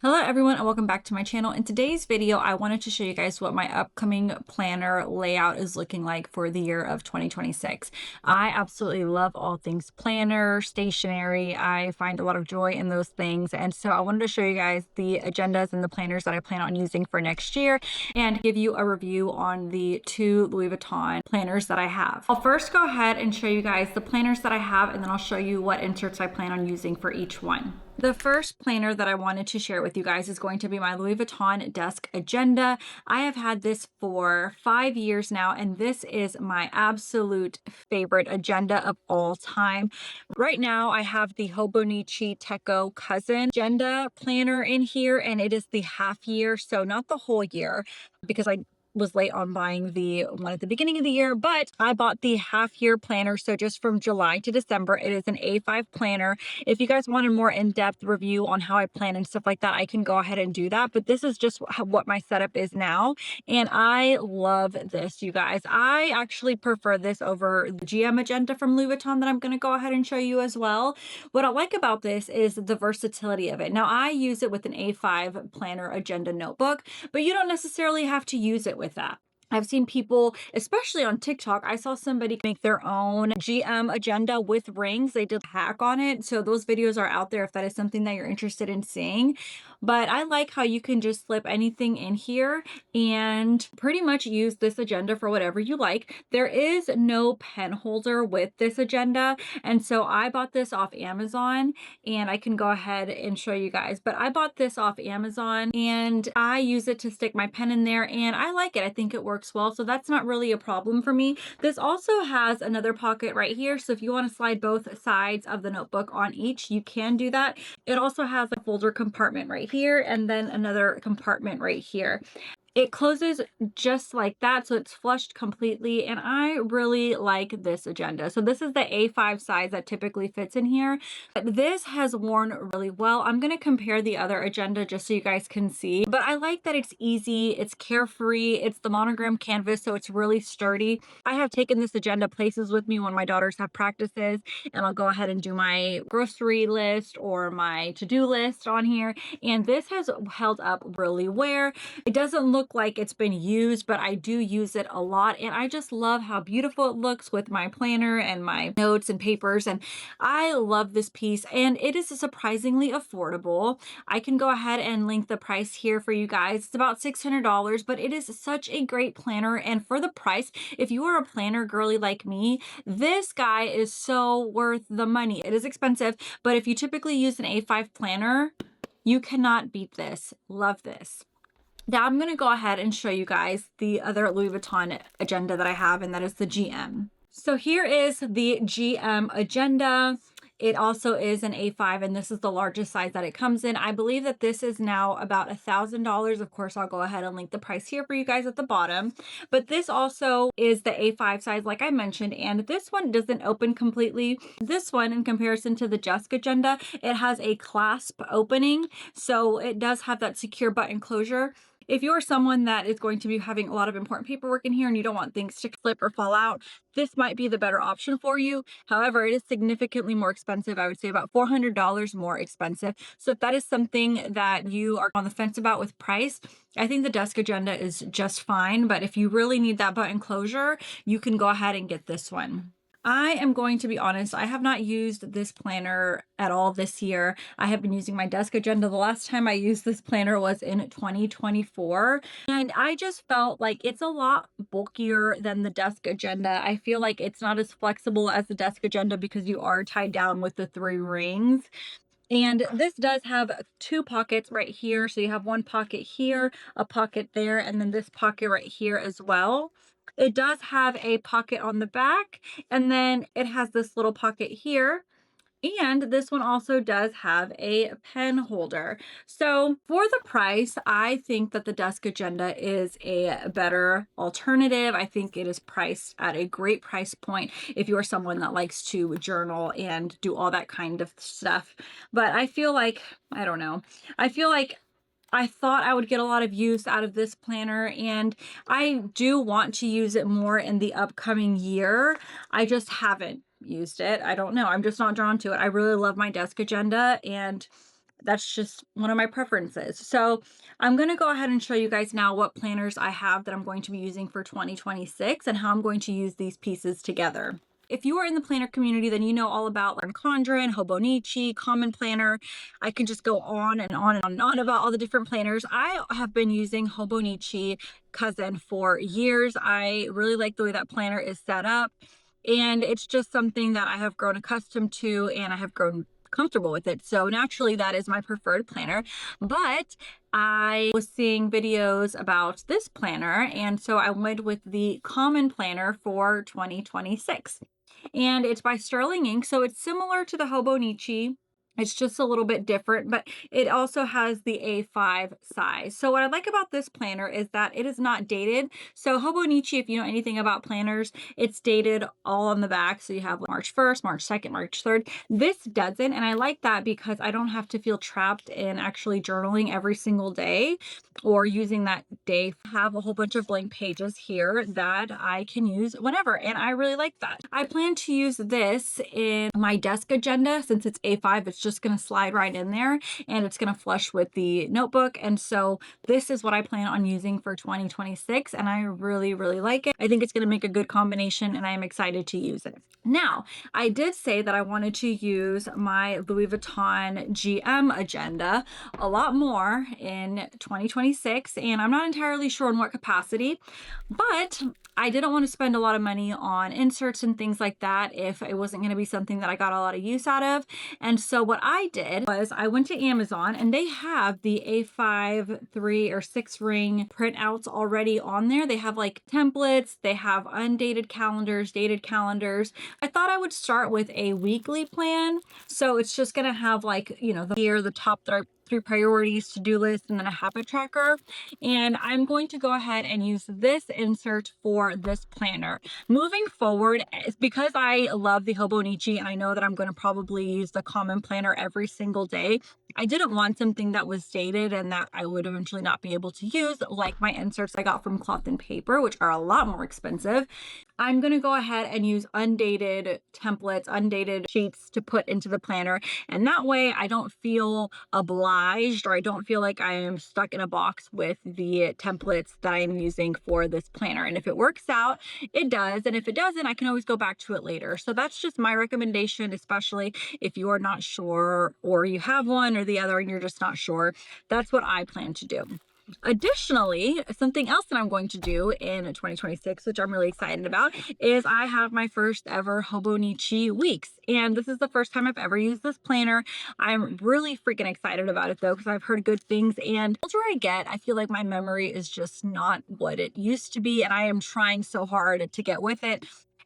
Hello everyone and welcome back to my channel. In today's video, I wanted to show you guys what my upcoming planner layout is looking like for the year of 2026. I absolutely love all things planner, stationery. I find a lot of joy in those things. And so I wanted to show you guys the agendas and the planners that I plan on using for next year and give you a review on the two Louis Vuitton planners that I have. I'll first go ahead and show you guys the planners that I have, and then I'll show you what inserts I plan on using for each one. The first planner that I wanted to share with you guys is going to be my Louis Vuitton Desk Agenda. I have had this for 5 years now, and this is my absolute favorite agenda of all time. Right now, I have the Hobonichi Teco Cousin Agenda planner in here, and it is the half year, so not the whole year, because I was late on buying the one at the beginning of the year, but I bought the half year planner. So just from July to December, it is an A5 planner. If you guys want a more in-depth review on how I plan and stuff like that, I can go ahead and do that. But this is just what my setup is now. And I love this, you guys. I actually prefer this over the GM Agenda from Louis Vuitton that I'm going to go ahead and show you as well. What I like about this is the versatility of it. Now, I use it with an A5 planner agenda notebook, but you don't necessarily have to use it with that. I've seen people, especially on TikTok, I saw somebody make their own GM agenda with rings. They did a hack on it. So those videos are out there if that is something that you're interested in seeing. But I like how you can just slip anything in here and pretty much use this agenda for whatever you like. There is no pen holder with this agenda. And so I bought this off Amazon, and I can go ahead and show you guys. But I bought this off Amazon and I use it to stick my pen in there, and I like it. I think it works well, so that's not really a problem for me. This also has another pocket right here, so if you want to slide both sides of the notebook on each, you can do that. It also has a folder compartment right here and then another compartment right here. It closes just like that, so it's flushed completely, and I really like this agenda. So this is the A5 size that typically fits in here. But this has worn really well. I'm going to compare the other agenda just so you guys can see. But I like that it's easy, it's carefree, it's the monogram canvas, so it's really sturdy. I have taken this agenda places with me when my daughters have practices, and I'll go ahead and do my grocery list or my to-do list on here. And this has held up really well. It doesn't look like it's been used, but I do use it a lot, and I just love how beautiful it looks with my planner and my notes and papers, and I love this piece, and it is surprisingly affordable. I can go ahead and link the price here for you guys. It's about $600, but it is such a great planner, and for the price, if you are a planner girly like me, this guy is so worth the money. It is expensive, but if you typically use an A5 planner, you cannot beat this. Love this. Now I'm going to go ahead and show you guys the other Louis Vuitton agenda that I have, and that is the GM. So here is the GM agenda. It also is an A5, and this is the largest size that it comes in. I believe that this is now about $1,000. Of course, I'll go ahead and link the price here for you guys at the bottom. But this also is the A5 size, like I mentioned, and this one doesn't open completely. This one, in comparison to the Desk Agenda, it has a clasp opening, so it does have that secure button closure. If you're someone that is going to be having a lot of important paperwork in here and you don't want things to slip or fall out, this might be the better option for you. However, it is significantly more expensive. I would say about $400 more expensive. So if that is something that you are on the fence about with price, I think the Desk Agenda is just fine. But if you really need that button closure, you can go ahead and get this one. I am going to be honest, I have not used this planner at all this year. I have been using my Desk Agenda. The last time I used this planner was in 2024, and I just felt like it's a lot bulkier than the Desk Agenda. I feel like it's not as flexible as the Desk Agenda because you are tied down with the 3 rings. And this does have 2 pockets right here. So you have one pocket here, a pocket there, and then this pocket right here as well. It does have a pocket on the back, and then it has this little pocket here. And this one also does have a pen holder. So for the price, I think that the Desk Agenda is a better alternative. I think it is priced at a great price point if you are someone that likes to journal and do all that kind of stuff. But I feel like, I don't know, I feel like I thought I would get a lot of use out of this planner, and I do want to use it more in the upcoming year. I just haven't used it. I don't know. I'm just not drawn to it. I really love my Desk Agenda, and That's just one of my preferences. So I'm going to go ahead and show you guys now what planners I have that I'm going to be using for 2026 and how I'm going to use these pieces together. If you are in the planner community, then you know all about like Condren, Hobonichi, Common Planner. I can just go on and on and on and on about all the different planners. I have been using Hobonichi Cousin for years. I really like the way that planner is set up. And it's just something that I have grown accustomed to and I have grown comfortable with it. So naturally, that is my preferred planner. But I was seeing videos about this planner, and so I went with the Common Planner for 2026. And it's by Sterling Ink. So it's similar to the Hobonichi. It's just a little bit different, but it also has the A5 size. So what I like about this planner is that it is not dated. So Hobonichi, if you know anything about planners, it's dated all on the back. So you have March 1st, March 2nd, March 3rd. This doesn't. And I like that because I don't have to feel trapped in actually journaling every single day or using that day. I have a whole bunch of blank pages here that I can use whenever. And I really like that. I plan to use this in my desk agenda. Since it's A5, it's just going to slide right in there and it's going to flush with the notebook. And so this is what I plan on using for 2026. And I really, really like it. I think it's going to make a good combination and I'm excited to use it. Now, I did say that I wanted to use my Louis Vuitton GM agenda a lot more in 2026, and I'm not entirely sure in what capacity, but I didn't want to spend a lot of money on inserts and things like that if it wasn't going to be something that I got a lot of use out of. And so what I did was I went to Amazon and they have the A5, 3 or 6 ring printouts already on there. They have like templates, they have undated calendars, dated calendars. I thought I would start with a weekly plan. So it's just going to have like, you know, the top three priorities, to-do list, and then a habit tracker. And I'm going to go ahead and use this insert for this planner. Moving forward, because I love the Hobonichi and I know that I'm going to probably use the Common Planner every single day, I didn't want something that was dated and that I would eventually not be able to use, like my inserts I got from Cloth and Paper, which are a lot more expensive. I'm going to go ahead and use undated templates, undated sheets to put into the planner. And that way I don't feel obliged or I don't feel like I am stuck in a box with the templates that I am using for this planner. And if it works out, it does. And if it doesn't, I can always go back to it later. So that's just my recommendation, especially if you are not sure or you have one or the other and you're just not sure. That's what I plan to do. Additionally, something else that I'm going to do in 2026, which I'm really excited about, is I have my first ever Hobonichi weeks. And this is the first time I've ever used this planner. I'm really freaking excited about it though, because I've heard good things. And the older I get, I feel like my memory is just not what it used to be. And I am trying so hard to get with it.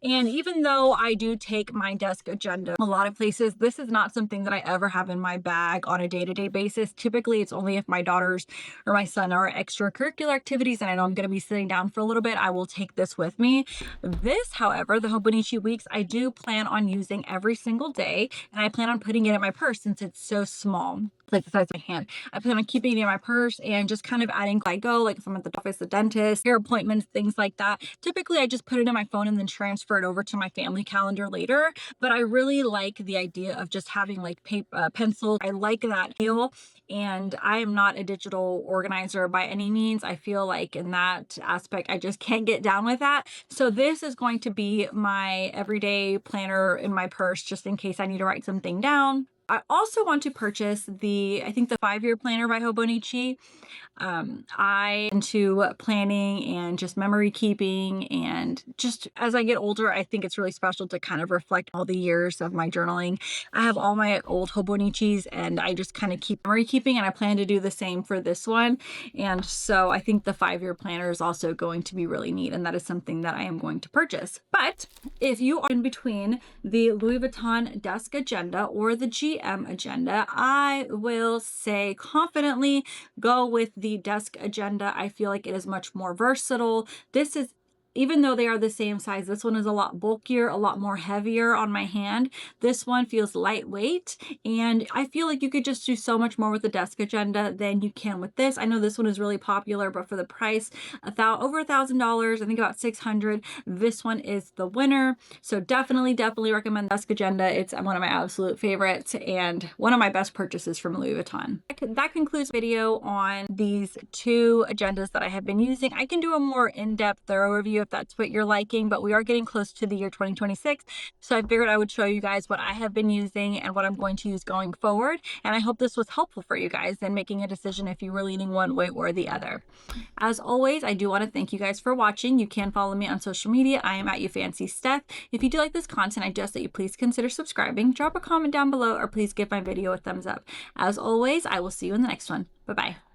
And even though I do take my desk agenda a lot of places, this is not something that I ever have in my bag on a day-to-day basis. Typically, it's only if my daughters or my son are extracurricular activities and I know I'm going to be sitting down for a little bit, I will take this with me. This, however, the Hobonichi weeks, I do plan on using every single day, and I plan on putting it in my purse since it's so small. Like the size of my hand. I plan on keeping it in my purse and just kind of adding as I go, like if I'm at the office, the dentist, hair appointments, things like that. Typically, I just put it in my phone and then transfer it over to my family calendar later. But I really like the idea of just having like paper, pencils. I like that feel. And I am not a digital organizer by any means. I feel like in that aspect, I just can't get down with that. So this is going to be my everyday planner in my purse, just in case I need to write something down. I also want to purchase I think the 5-year planner by Hobonichi. I into planning and just memory keeping, and just as I get older, I think it's really special to kind of reflect all the years of my journaling. I have all my old Hobonichis and I just kind of keep memory keeping, and I plan to do the same for this one. And so I think the 5-year planner is also going to be really neat, and that is something that I am going to purchase. But if you are in between the Louis Vuitton Desk Agenda or the GM Agenda, I will say confidently go with the Desk Agenda. I feel like it is much more versatile. This is even though they are the same size, this one is a lot bulkier, a lot more heavier on my hand. This one feels lightweight, and I feel like you could just do so much more with the Desk Agenda than you can with this. I know this one is really popular, but for the price, over $1,000, I think about 600, this one is the winner. So definitely recommend Desk Agenda. It's one of my absolute favorites and one of my best purchases from Louis Vuitton. That concludes the video on these two agendas that I have been using. I can do a more in-depth, thorough review if that's what you're liking, but we are getting close to the year 2026. So I figured I would show you guys what I have been using and what I'm going to use going forward. And I hope this was helpful for you guys in making a decision if you were leaning one way or the other. As always, I do want to thank you guys for watching. You can follow me on social media. I am at YouFancySteph. If you do like this content, I just that you please consider subscribing, drop a comment down below, or please give my video a thumbs up. As always, I will see you in the next one. Bye-bye.